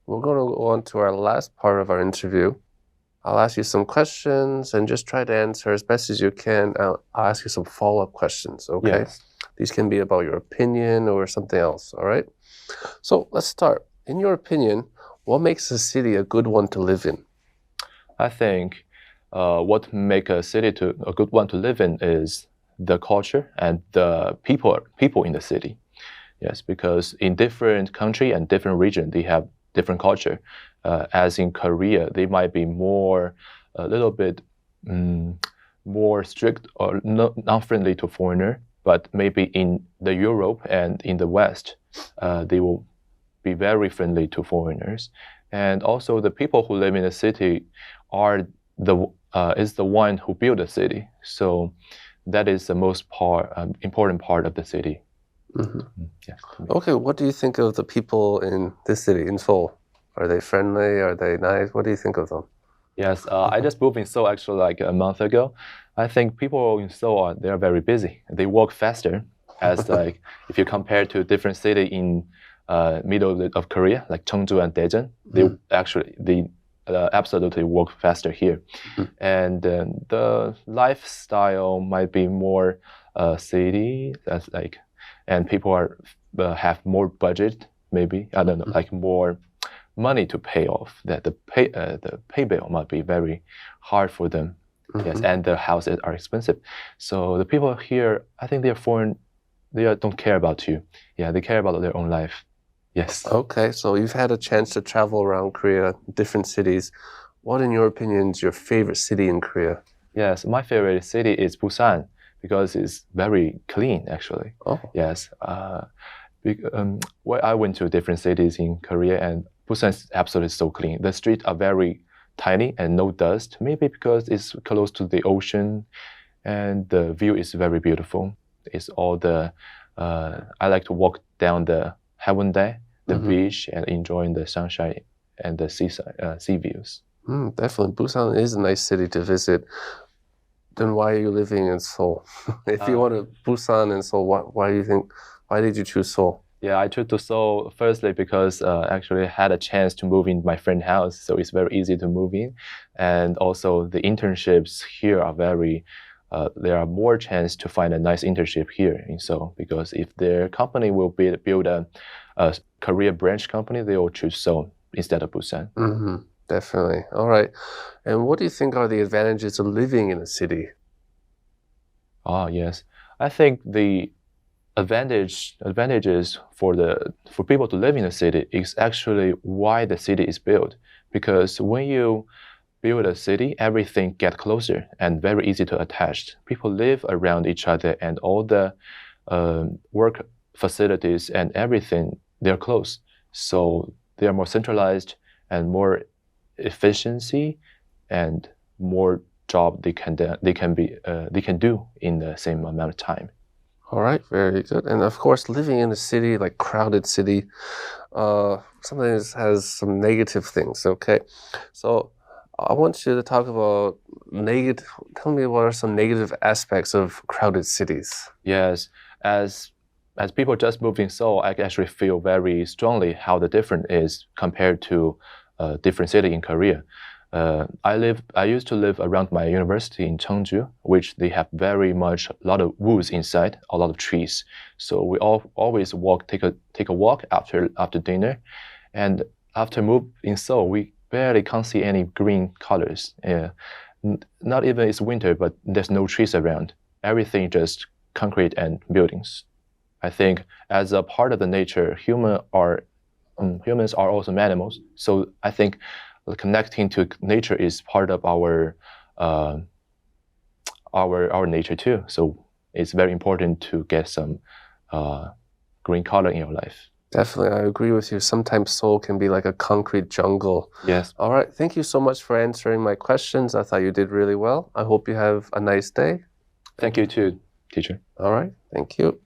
we're going to go on to our last part of our interview. I'll ask you some questions and just try to answer as best as you can. I'll ask you some follow-up questions, okay? Yes. These can be about your opinion or something else, all right? So let's start. In your opinion, what makes a city a good one to live in? I think what make a city a good one to live in is the culture and the people in the city. Yes, because in different country and different region, they have different culture. As in Korea, they might be a little bit more strict or not friendly to foreigner. But maybe in the Europe and in the West, they will be very friendly to foreigners. And also, the people who live in the city is the one who built the city. So that is the most important part of the city. Mm-hmm. Yeah. Okay, what do you think of the people in this city, in Seoul? Are they friendly? Are they nice? What do you think of them? Yes, I just moved in Seoul actually like a month ago. I think people in Seoul they are very busy. They work faster, as like if you compare to different city in middle of Korea, like Cheongju and Daejeon, they absolutely work faster here, and the lifestyle might be more city. That's like, and people have more budget. Maybe I don't know, like more money to pay off. That the pay bill might be very hard for them. Yes, and the houses are expensive. So the people here, I think they are foreign. They don't care about you. Yeah, they care about their own life. Yes. Okay, so you've had a chance to travel around Korea, different cities. What, in your opinion, is your favorite city in Korea? Yes, my favorite city is Busan because it's very clean, actually. Oh. Yes. Where I went to different cities in Korea, and Busan is absolutely so clean. The streets are very tiny and no dust, maybe because it's close to the ocean and the view is very beautiful. It's all I like to walk down the Haeundae, the beach, and enjoying the sunshine and the sea views. Definitely. Busan is a nice city to visit. Then why are you living in Seoul? If you want to Busan and Seoul, why did you choose Seoul? Yeah, I chose to Seoul firstly because actually I had a chance to move in my friend's house, so it's very easy to move in. And also the internships here are there are more chance to find a nice internship here in Seoul, because if their company will build a career branch company, they will choose Seoul instead of Busan. Definitely. All right. And what do you think are the advantages of living in a city? Yes. I think the advantages for people to live in a city is actually why the city is built. Because when you build a city, everything gets closer and very easy to attach. People live around each other, and all the work facilities and everything, they're close. So they are more centralized and more efficiency and more job they can do in the same amount of time. All right, very good. And of course, living in a city, like crowded city, sometimes has some negative things, okay? So I want you to talk about tell me what are some negative aspects of crowded cities? Yes, as people just moved in Seoul, I actually feel very strongly how the difference is compared to different city in Korea. I used to live around my university in Cheongju, which they have a lot of woods inside, a lot of trees. So we always take a walk after dinner, and after move in Seoul, we barely can't see any green colors. Not even it's winter, but there's no trees around. Everything just concrete and buildings. I think as a part of the nature, humans are also animals. So I think connecting to nature is part of our nature too. So it's very important to get some green color in your life. Definitely, I agree with you. Sometimes Seoul can be like a concrete jungle. Yes. All right, thank you so much for answering my questions. I thought you did really well. I hope you have a nice day. Thank you too, teacher. All right, thank you.